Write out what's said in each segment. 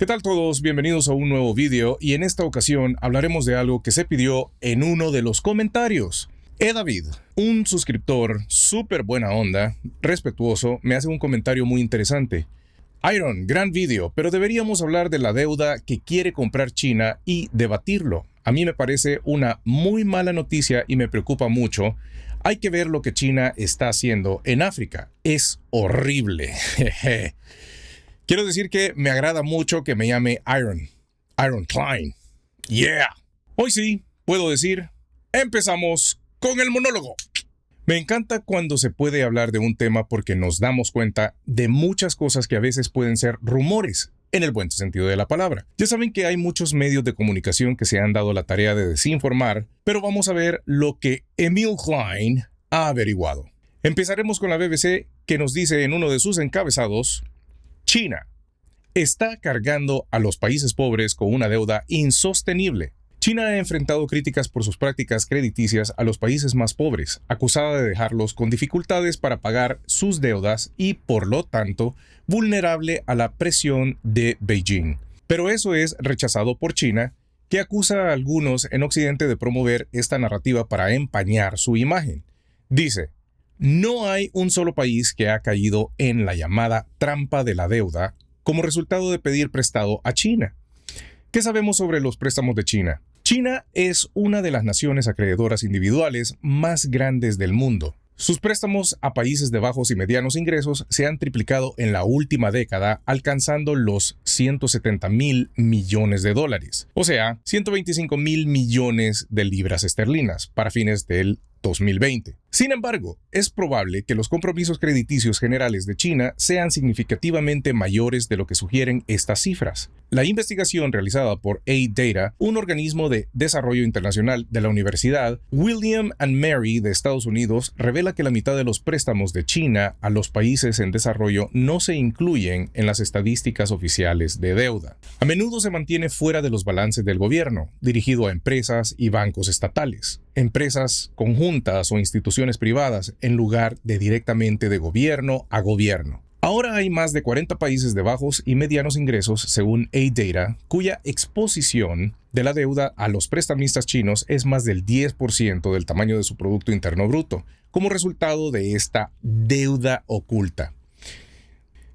¿Qué tal todos? Bienvenidos a un nuevo vídeo y en esta ocasión hablaremos de algo que se pidió en uno de los comentarios. David, un suscriptor súper buena onda, respetuoso, me hace un comentario muy interesante. Iron, gran vídeo, pero deberíamos hablar de la deuda que quiere comprar China y debatirlo. A mí me parece una muy mala noticia y me preocupa mucho. Hay que ver lo que China está haciendo en África. Es horrible. Quiero decir que me agrada mucho que me llame Iron Klein. Yeah. Hoy sí, puedo decir, empezamos con el monólogo. Me encanta cuando se puede hablar de un tema porque nos damos cuenta de muchas cosas que a veces pueden ser rumores, en el buen sentido de la palabra. Ya saben que hay muchos medios de comunicación que se han dado la tarea de desinformar, pero vamos a ver lo que Emil Klein ha averiguado. Empezaremos con la BBC, que nos dice en uno de sus encabezados: China está cargando a los países pobres con una deuda insostenible. China ha enfrentado críticas por sus prácticas crediticias a los países más pobres, acusada de dejarlos con dificultades para pagar sus deudas y, por lo tanto, vulnerable a la presión de Beijing. Pero eso es rechazado por China, que acusa a algunos en Occidente de promover esta narrativa para empañar su imagen. Dice: no hay un solo país que ha caído en la llamada trampa de la deuda como resultado de pedir prestado a China. ¿Qué sabemos sobre los préstamos de China? China es una de las naciones acreedoras individuales más grandes del mundo. Sus préstamos a países de bajos y medianos ingresos se han triplicado en la última década, alcanzando los 170.000 millones de dólares, o sea, 125.000 millones de libras esterlinas para fines del 2020. Sin embargo, es probable que los compromisos crediticios generales de China sean significativamente mayores de lo que sugieren estas cifras. La investigación realizada por A-Data, un organismo de desarrollo internacional de la Universidad William and Mary de Estados Unidos, revela que la mitad de los préstamos de China a los países en desarrollo no se incluyen en las estadísticas oficiales de deuda. A menudo se mantiene fuera de los balances del gobierno, dirigido a empresas y bancos estatales, empresas conjuntas o instituciones privadas, en lugar de directamente de gobierno a gobierno. Ahora hay más de 40 países de bajos y medianos ingresos, según A-Data, cuya exposición de la deuda a los prestamistas chinos es más del 10% del tamaño de su Producto Interno Bruto, como resultado de esta deuda oculta.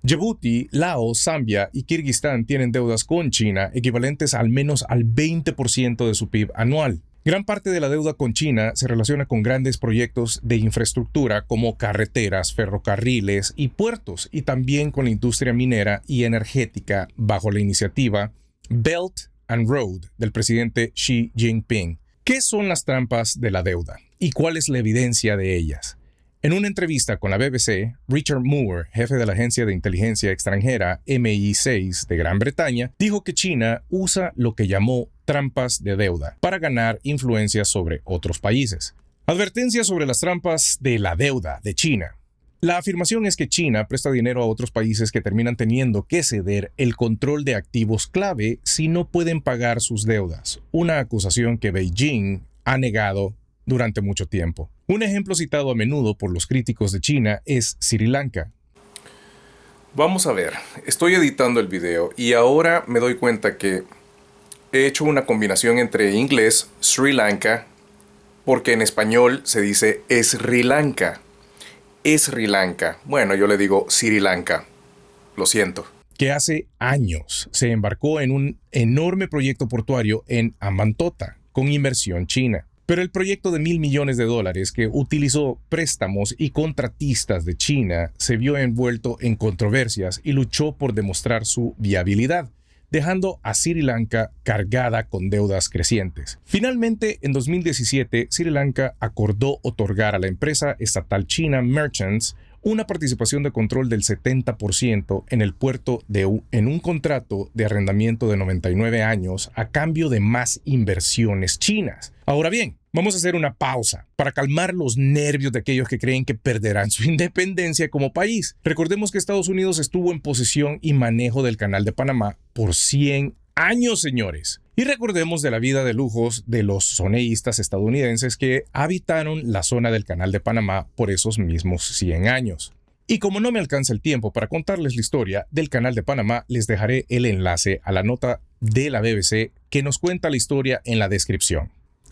Djibouti, Laos, Zambia y Kirguistán tienen deudas con China equivalentes al menos al 20% de su PIB anual. Gran parte de la deuda con China se relaciona con grandes proyectos de infraestructura como carreteras, ferrocarriles y puertos, y también con la industria minera y energética bajo la iniciativa Belt and Road del presidente Xi Jinping. ¿Qué son las trampas de la deuda y cuál es la evidencia de ellas? En una entrevista con la BBC, Richard Moore, jefe de la agencia de inteligencia extranjera MI6 de Gran Bretaña, dijo que China usa lo que llamó trampas de deuda para ganar influencia sobre otros países. Advertencia sobre las trampas de la deuda de China. La afirmación es que China presta dinero a otros países que terminan teniendo que ceder el control de activos clave si no pueden pagar sus deudas, una acusación que Beijing ha negado durante mucho tiempo. Un ejemplo citado a menudo por los críticos de China es Sri Lanka. Vamos a ver, estoy editando el video y ahora me doy cuenta que he hecho una combinación entre inglés, Sri Lanka, porque en español se dice Sri Lanka. Sri Lanka. Bueno, yo le digo Sri Lanka. Lo siento. Que hace años se embarcó en un enorme proyecto portuario en Hambantota, con inversión china. Pero el proyecto de $1.000 millones que utilizó préstamos y contratistas de China se vio envuelto en controversias y luchó por demostrar su viabilidad, dejando a Sri Lanka cargada con deudas crecientes. Finalmente, en 2017, Sri Lanka acordó otorgar a la empresa estatal china Merchants una participación de control del 70% en el puerto en un contrato de arrendamiento de 99 años a cambio de más inversiones chinas. Ahora bien, vamos a hacer una pausa para calmar los nervios de aquellos que creen que perderán su independencia como país. Recordemos que Estados Unidos estuvo en posesión y manejo del Canal de Panamá por 100 años, señores. Y recordemos de la vida de lujos de los soneístas estadounidenses que habitaron la zona del Canal de Panamá por esos mismos 100 años. Y como no me alcanza el tiempo para contarles la historia del Canal de Panamá, les dejaré el enlace a la nota de la BBC que nos cuenta la historia en la descripción.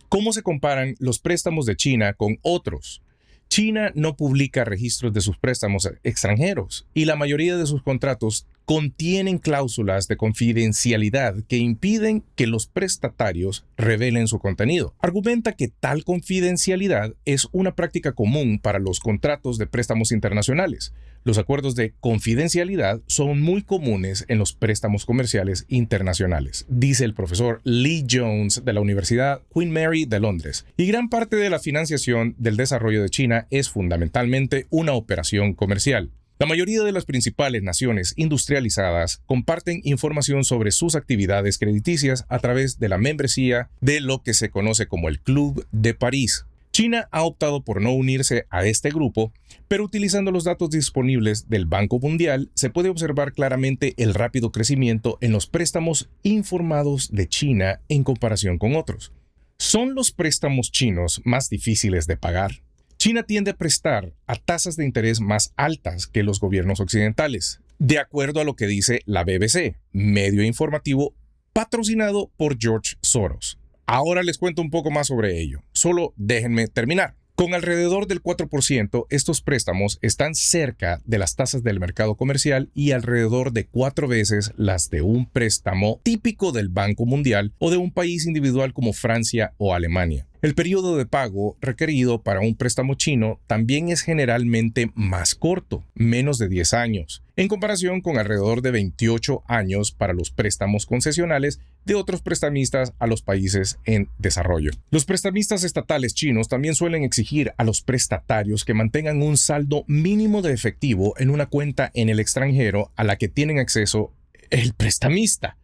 ¿Cómo se comparan los préstamos de China con otros? China no publica registros de sus préstamos extranjeros y la mayoría de sus contratos contienen cláusulas de confidencialidad que impiden que los prestatarios revelen su contenido. Argumenta que tal confidencialidad es una práctica común para los contratos de préstamos internacionales. Los acuerdos de confidencialidad son muy comunes en los préstamos comerciales internacionales, dice el profesor Lee Jones de la Universidad Queen Mary de Londres. Y gran parte de la financiación del desarrollo de China es fundamentalmente una operación comercial. La mayoría de las principales naciones industrializadas comparten información sobre sus actividades crediticias a través de la membresía de lo que se conoce como el Club de París. China ha optado por no unirse a este grupo, pero utilizando los datos disponibles del Banco Mundial se puede observar claramente el rápido crecimiento en los préstamos informados de China en comparación con otros. ¿Son los préstamos chinos más difíciles de pagar? China tiende a prestar a tasas de interés más altas que los gobiernos occidentales, de acuerdo a lo que dice la BBC, medio informativo patrocinado por George Soros. Ahora les cuento un poco más sobre ello. Solo déjenme terminar. Con alrededor del 4%, estos préstamos están cerca de las tasas del mercado comercial y alrededor de 4 veces las de un préstamo típico del Banco Mundial o de un país individual como Francia o Alemania. El periodo de pago requerido para un préstamo chino también es generalmente más corto, menos de 10 años, en comparación con alrededor de 28 años para los préstamos concesionales de otros prestamistas a los países en desarrollo. Los prestamistas estatales chinos también suelen exigir a los prestatarios que mantengan un saldo mínimo de efectivo en una cuenta en el extranjero a la que tienen acceso el prestamista.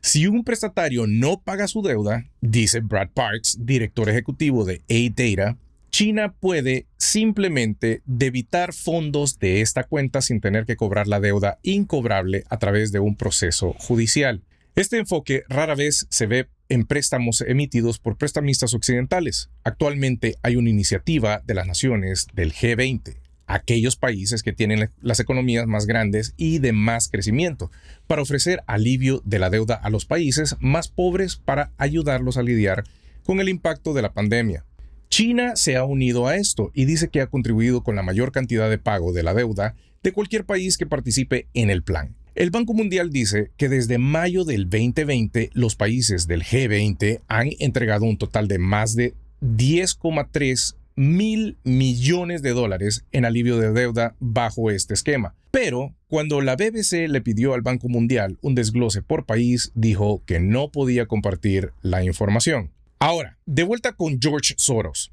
Si un prestatario no paga su deuda, dice Brad Parks, director ejecutivo de A-Data, China puede simplemente debitar fondos de esta cuenta sin tener que cobrar la deuda incobrable a través de un proceso judicial. Este enfoque rara vez se ve en préstamos emitidos por prestamistas occidentales. Actualmente hay una iniciativa de las naciones del G20, aquellos países que tienen las economías más grandes y de más crecimiento, para ofrecer alivio de la deuda a los países más pobres para ayudarlos a lidiar con el impacto de la pandemia. China se ha unido a esto y dice que ha contribuido con la mayor cantidad de pago de la deuda de cualquier país que participe en el plan. El Banco Mundial dice que desde mayo del 2020 los países del G20 han entregado un total de más de 10,3 mil millones de dólares en alivio de deuda bajo este esquema. Pero cuando la BBC le pidió al Banco Mundial un desglose por país, dijo que no podía compartir la información. Ahora, de vuelta con George Soros.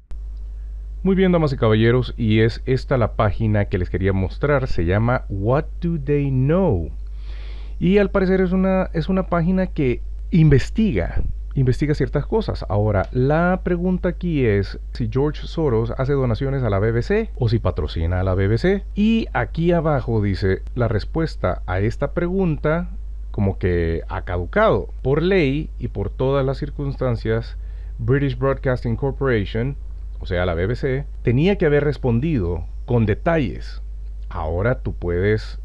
Muy bien, damas y caballeros, y es esta la página que les quería mostrar. Se llama What Do They Know? Y al parecer es una página que investiga ciertas cosas. Ahora, la pregunta aquí es si George Soros hace donaciones a la BBC o si patrocina a la BBC. Y aquí abajo dice la respuesta a esta pregunta como que ha caducado. Por ley y por todas las circunstancias, British Broadcasting Corporation, o sea la BBC, tenía que haber respondido con detalles. Ahora tú puedes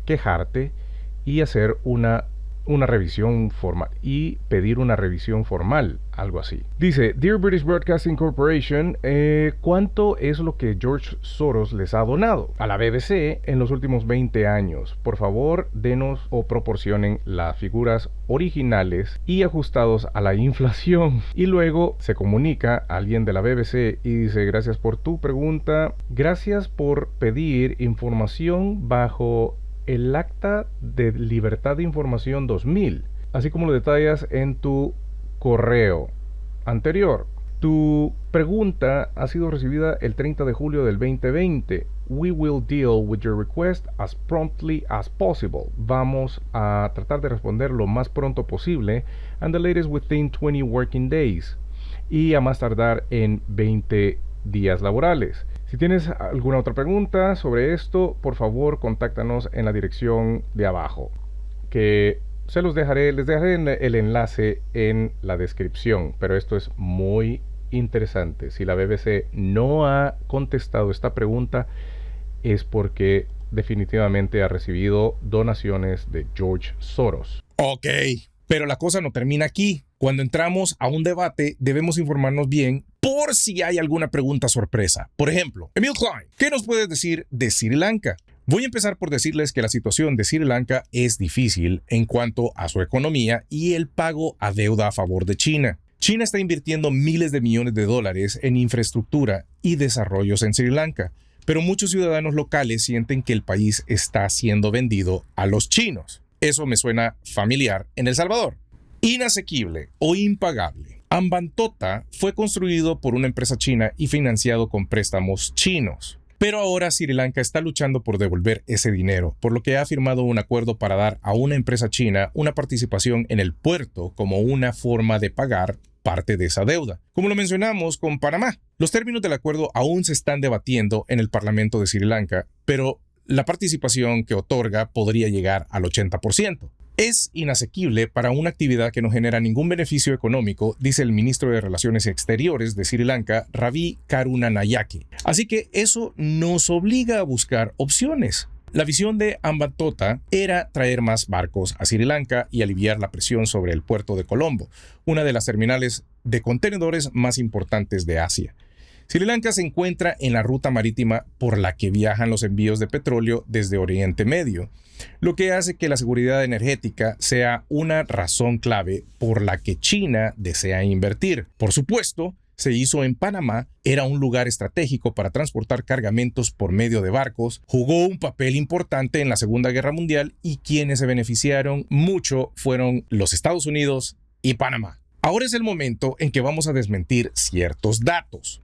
quejarte y hacer una revisión formal y pedir una revisión formal, algo así. Dice, Dear British Broadcasting Corporation, ¿cuánto es lo que George Soros les ha donado a la BBC en los últimos 20 años? Por favor, denos o proporcionen las figuras originales y ajustados a la inflación. Y luego se comunica a alguien de la BBC y dice, gracias por tu pregunta, gracias por pedir información bajo el Acta de Libertad de Información 2000, así como lo detallas en tu correo anterior. Tu pregunta ha sido recibida el 30 de julio del 2020. We will deal with your request as promptly as possible. Vamos a tratar de responder lo más pronto posible, and the latest within 20 working days, y a más tardar en 20 días laborales. Si tienes alguna otra pregunta sobre esto, por favor, contáctanos en la dirección de abajo, que les dejaré el enlace en la descripción, pero esto es muy interesante. Si la BBC no ha contestado esta pregunta, es porque definitivamente ha recibido donaciones de George Soros. Ok, pero la cosa no termina aquí. Cuando entramos a un debate, debemos informarnos bien por si hay alguna pregunta sorpresa. Por ejemplo, Emil Klein, ¿qué nos puedes decir de Sri Lanka? Voy a empezar por decirles que la situación de Sri Lanka es difícil en cuanto a su economía y el pago a deuda a favor de China. China está invirtiendo miles de millones de dólares en infraestructura y desarrollos en Sri Lanka, pero muchos ciudadanos locales sienten que el país está siendo vendido a los chinos. Eso me suena familiar en El Salvador. Inasequible o impagable. Hambantota fue construido por una empresa china y financiado con préstamos chinos. Pero ahora Sri Lanka está luchando por devolver ese dinero, por lo que ha firmado un acuerdo para dar a una empresa china una participación en el puerto como una forma de pagar parte de esa deuda. Como lo mencionamos con Panamá, los términos del acuerdo aún se están debatiendo en el Parlamento de Sri Lanka, pero la participación que otorga podría llegar al 80%. Es inasequible para una actividad que no genera ningún beneficio económico, dice el ministro de Relaciones Exteriores de Sri Lanka, Ravi Karunanayake. Así que eso nos obliga a buscar opciones. La visión de Hambantota era traer más barcos a Sri Lanka y aliviar la presión sobre el puerto de Colombo, una de las terminales de contenedores más importantes de Asia. Sri Lanka se encuentra en la ruta marítima por la que viajan los envíos de petróleo desde Oriente Medio, lo que hace que la seguridad energética sea una razón clave por la que China desea invertir. Por supuesto, se hizo en Panamá, era un lugar estratégico para transportar cargamentos por medio de barcos, jugó un papel importante en la Segunda Guerra Mundial y quienes se beneficiaron mucho fueron los Estados Unidos y Panamá. Ahora es el momento en que vamos a desmentir ciertos datos.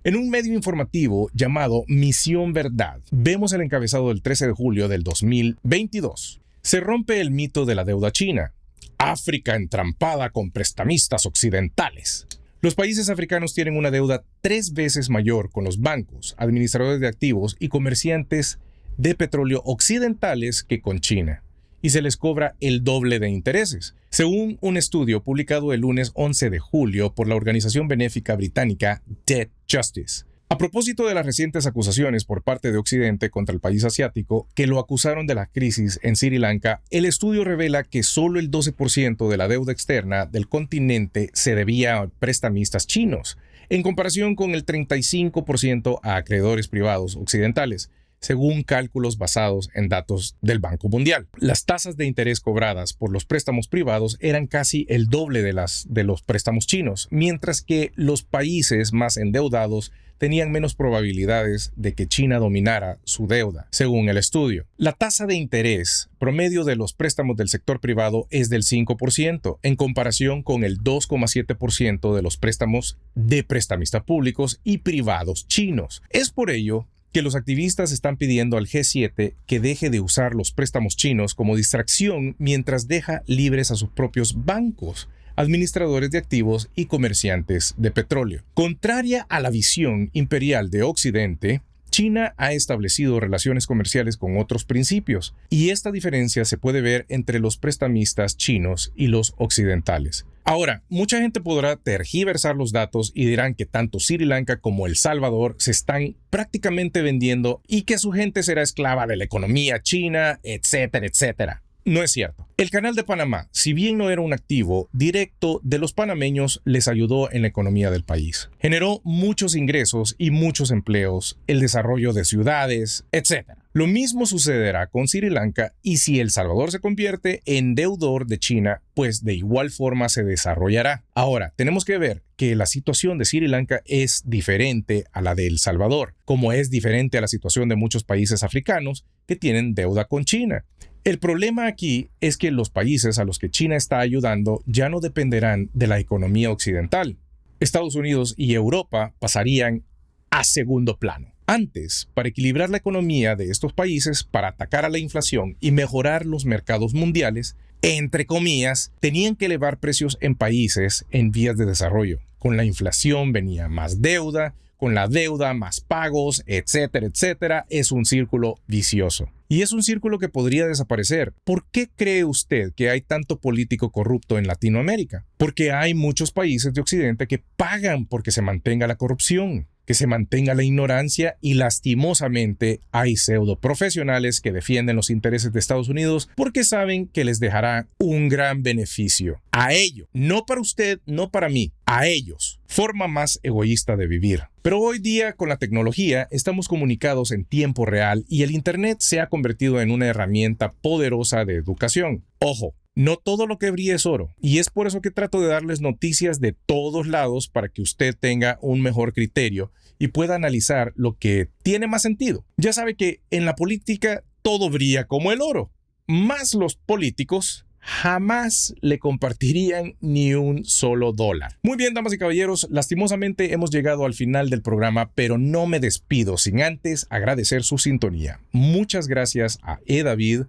En un medio informativo llamado Misión Verdad, vemos el encabezado del 13 de julio del 2022. Se rompe el mito de la deuda china. África entrampada con prestamistas occidentales. Los países africanos tienen una deuda 3 veces mayor con los bancos, administradores de activos y comerciantes de petróleo occidentales que con China, y se les cobra el doble de intereses, según un estudio publicado el lunes 11 de julio por la organización benéfica británica Debt Justice. A propósito de las recientes acusaciones por parte de Occidente contra el país asiático que lo acusaron de la crisis en Sri Lanka, el estudio revela que solo el 12% de la deuda externa del continente se debía a prestamistas chinos, en comparación con el 35% a acreedores privados occidentales, según cálculos basados en datos del Banco Mundial. Las tasas de interés cobradas por los préstamos privados eran casi el doble de los préstamos chinos, mientras que los países más endeudados tenían menos probabilidades de que China dominara su deuda, según el estudio. La tasa de interés promedio de los préstamos del sector privado es del 5%, en comparación con el 2,7% de los préstamos de prestamistas públicos y privados chinos. Es por ello que los activistas están pidiendo al G7 que deje de usar los préstamos chinos como distracción mientras deja libres a sus propios bancos, administradores de activos y comerciantes de petróleo. Contraria a la visión imperial de Occidente, China ha establecido relaciones comerciales con otros principios, y esta diferencia se puede ver entre los prestamistas chinos y los occidentales. Ahora, mucha gente podrá tergiversar los datos y dirán que tanto Sri Lanka como El Salvador se están prácticamente vendiendo y que su gente será esclava de la economía china, etcétera, etcétera. No es cierto. El Canal de Panamá, si bien no era un activo directo de los panameños, les ayudó en la economía del país. Generó muchos ingresos y muchos empleos, el desarrollo de ciudades, etc. Lo mismo sucederá con Sri Lanka, y si El Salvador se convierte en deudor de China, pues de igual forma se desarrollará. Ahora, tenemos que ver que la situación de Sri Lanka es diferente a la de El Salvador, como es diferente a la situación de muchos países africanos que tienen deuda con China. El problema aquí es que los países a los que China está ayudando ya no dependerán de la economía occidental. Estados Unidos y Europa pasarían a segundo plano. Antes, para equilibrar la economía de estos países, para atacar a la inflación y mejorar los mercados mundiales, entre comillas, tenían que elevar precios en países en vías de desarrollo. Con la inflación venía más deuda, con la deuda más pagos, etcétera, etcétera. Es un círculo vicioso. Y es un círculo que podría desaparecer. ¿Por qué cree usted que hay tanto político corrupto en Latinoamérica? Porque hay muchos países de Occidente que pagan porque se mantenga la corrupción. que se mantenga la ignorancia y lastimosamente hay pseudoprofesionales que defienden los intereses de Estados Unidos porque saben que les dejará un gran beneficio. A ellos, no para usted, no para mí, a ellos. Forma más egoísta de vivir. Pero hoy día con la tecnología estamos comunicados en tiempo real y el Internet se ha convertido en una herramienta poderosa de educación. Ojo, no todo lo que brilla es oro, y es por eso que trato de darles noticias de todos lados para que usted tenga un mejor criterio y pueda analizar lo que tiene más sentido. Ya sabe que en la política todo brilla como el oro, más los políticos jamás le compartirían ni un solo dólar. Muy bien, damas y caballeros, lastimosamente hemos llegado al final del programa, pero no me despido sin antes agradecer su sintonía. Muchas gracias a David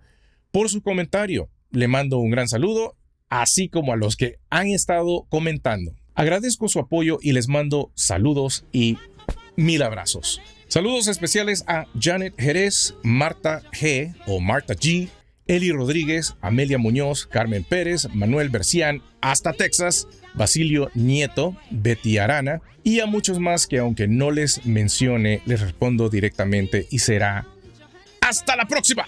por su comentario. Le mando un gran saludo, así como a los que han estado comentando. Agradezco su apoyo y les mando saludos y 1000 abrazos. Saludos especiales a Janet Jerez, Marta G o Marta G, Eli Rodríguez, Amelia Muñoz, Carmen Pérez, Manuel Bercián, hasta Texas, Basilio Nieto, Betty Arana y a muchos más que aunque no les mencione, les respondo directamente y será ¡hasta la próxima!